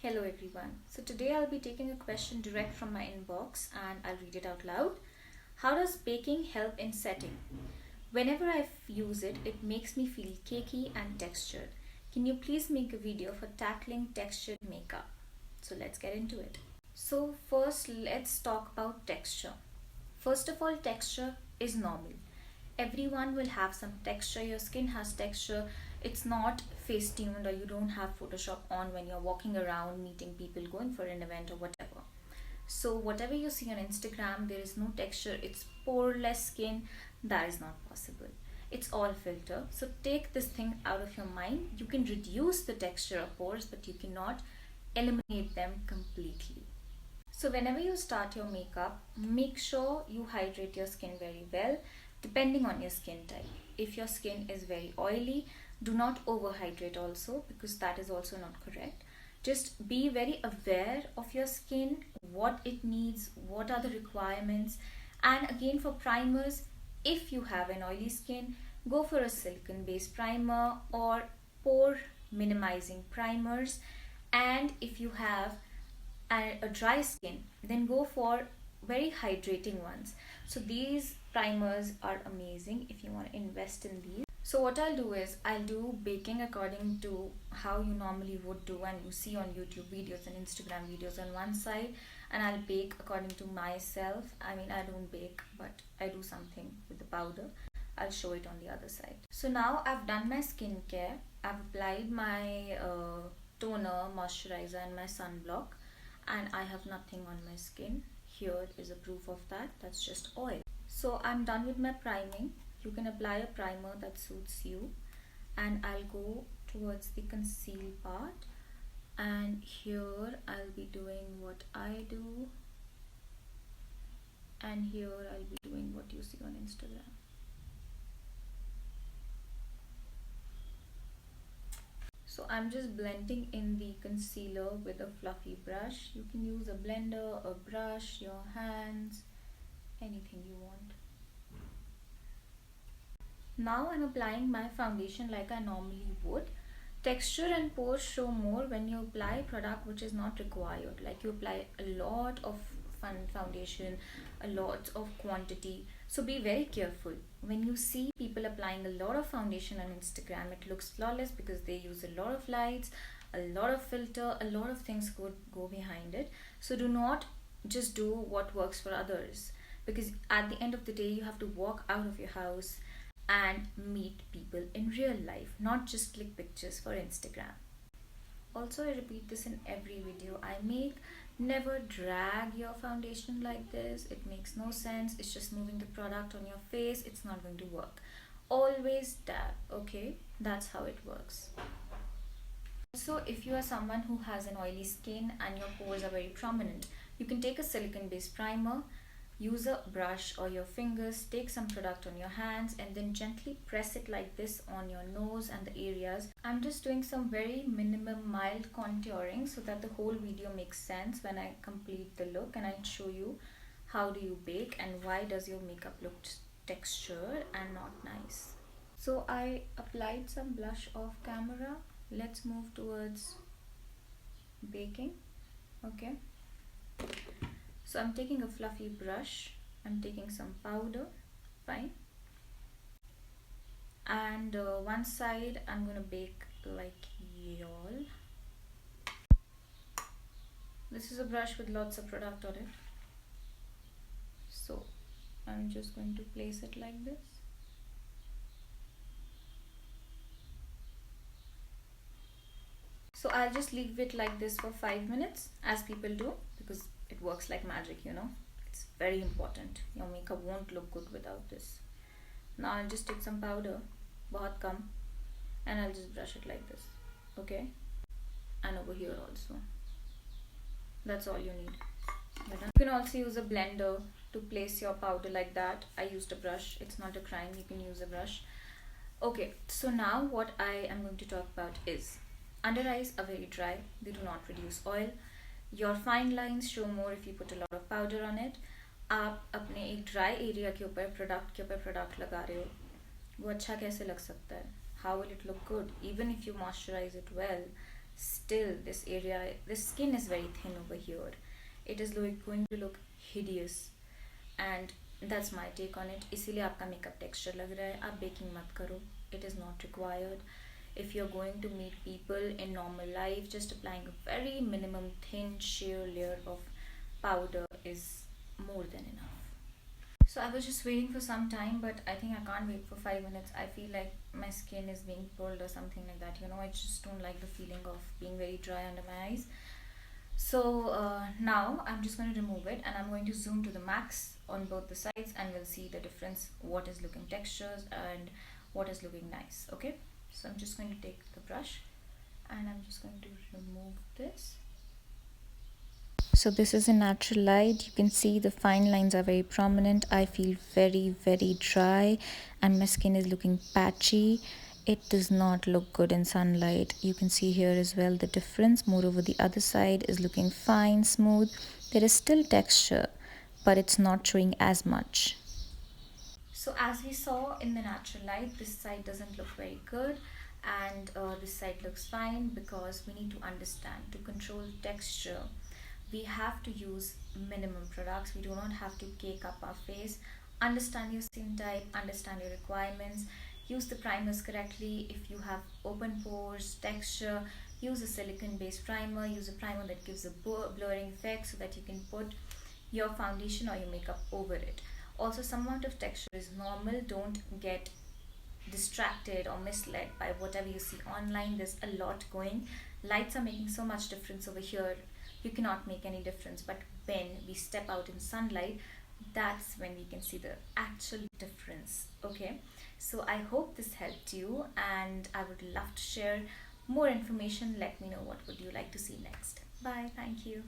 Hello everyone. So today I'll be taking a question direct from my inbox and I'll read it out loud. How does baking help in setting? Whenever I use it, it makes me feel cakey and textured. Can you please make a video for tackling textured makeup? So let's get into it. So first let's talk about texture. First of all, texture is normal. Everyone will have some texture. Your skin has texture. It's not face tuned, or you don't have Photoshop on when you're walking around, meeting people, going for an event, or whatever. So, whatever you see on Instagram, there is no texture, it's poreless skin. That is not possible. It's all filter. So, take this thing out of your mind. You can reduce the texture of pores, but you cannot eliminate them completely. So whenever you start your makeup, make sure you hydrate your skin very well depending on your skin type. If your skin is very oily, do not overhydrate also, because that is also not correct. Just be very aware of your skin, what it needs, what are the requirements. And again, for primers, if you have an oily skin, go for a silicone based primer or pore minimizing primers. And if you have a dry skin, then go for very hydrating ones. So these primers are amazing if you want to invest in these. So what I'll do is I'll do baking according to how you normally would do and you see on YouTube videos and Instagram videos on one side, and I'll bake according to myself. I mean, I don't bake, but I do something with the powder. I'll show it on the other side. So now I've done my skincare. I've applied my toner, moisturizer and my sunblock, and I have nothing on my skin. Here is a proof of that. That's just oil. So I'm done with my priming. You can apply a primer that suits you, and I'll go towards the conceal part, and here I'll be doing what I do, and here I'll be doing what you see on Instagram. So I'm just blending in the concealer with a fluffy brush. You can use a blender, a brush, your hands, anything you want. Now I'm applying my foundation like I normally would. Texture and pores show more when you apply product which is not required. Like you apply a lot of foundation, a lot of quantity. So be very careful. When you see people applying a lot of foundation on Instagram, it looks flawless because they use a lot of lights, a lot of filter, a lot of things go behind it. So do not just do what works for others, because at the end of the day you have to walk out of your house and meet people in real life, not just click pictures for Instagram. Also, I repeat this in every video I make. Never drag your foundation like this. It makes no sense. It's just moving the product on your face. It's not going to work. Always dab, okay? That's how it works. So if you are someone who has an oily skin and your pores are very prominent, you can take a silicone based primer, use a brush or your fingers, take some product on your hands and then gently press it like this on your nose and the areas. I'm just doing some very minimum mild contouring so that the whole video makes sense when I complete the look, and I'll show you how do you bake and why does your makeup look textured and not nice. So I applied some blush off camera. Let's move towards baking. Okay. So I'm taking a fluffy brush, I'm taking some powder, fine. And one side I'm gonna bake like y'all. This is a brush with lots of product on it. So I'm just going to place it like this. So I'll just leave it like this for 5 minutes, as people do, because it works like magic, you know. It's very important. Your makeup won't look good without this. Now I'll just take some powder, bahut kam, and I'll just brush it like this, okay? And over here also. That's all you need. You can also use a blender to place your powder like that. I used a brush. It's not a crime. You can use a brush. Okay, so now what I am going to talk about is under eyes are very dry. They do not produce oil. Your fine lines show more if you put a lot of powder on it. आप अपने एक dry area के ऊपर product लगा रहे हो, वो अच्छा कैसे लग सकता है? How will it look good? Even if you moisturize it well, still this skin is very thin over here. It is going to look hideous. And that's my take on it. इसीलिए आपका makeup texture लग रहा है, आप baking मत करो. It is not required. If you're going to meet people in normal life, just applying a very minimum thin sheer layer of powder is more than enough. So I was just waiting for some time, but I think I can't wait for 5 minutes. I feel like my skin is being pulled or something like that. I just don't like the feeling of being very dry under my eyes. So now I'm just going to remove it, and I'm going to zoom to the max on both the sides, and we'll see the difference, what is looking textures and what is looking nice. Okay, so I'm just going to take the brush and I'm just going to remove this. So this is a natural light. You can see the fine lines are very prominent. I feel very dry and my skin is looking patchy. It does not look good in sunlight. You can see here as well the difference. Moreover, the other side is looking fine, smooth. There is still texture, but it's not showing as much. So as we saw in the natural light, this side doesn't look very good, and this side looks fine, because we need to understand, to control texture we have to use minimum products. We do not have to cake up our face. Understand your skin type, understand your requirements, use the primers correctly. If you have open pores, texture, use a silicone based primer. Use a primer that gives a blurring effect so that you can put your foundation or your makeup over it. Also, some amount of texture is normal. Don't get distracted or misled by whatever you see online. There's a lot going. Lights are making so much difference over here. You cannot make any difference, but when we step out in sunlight, that's when we can see the actual difference. Okay, so I hope this helped you, and I would love to share more information. Let me know what would you like to see next. Bye. Thank you.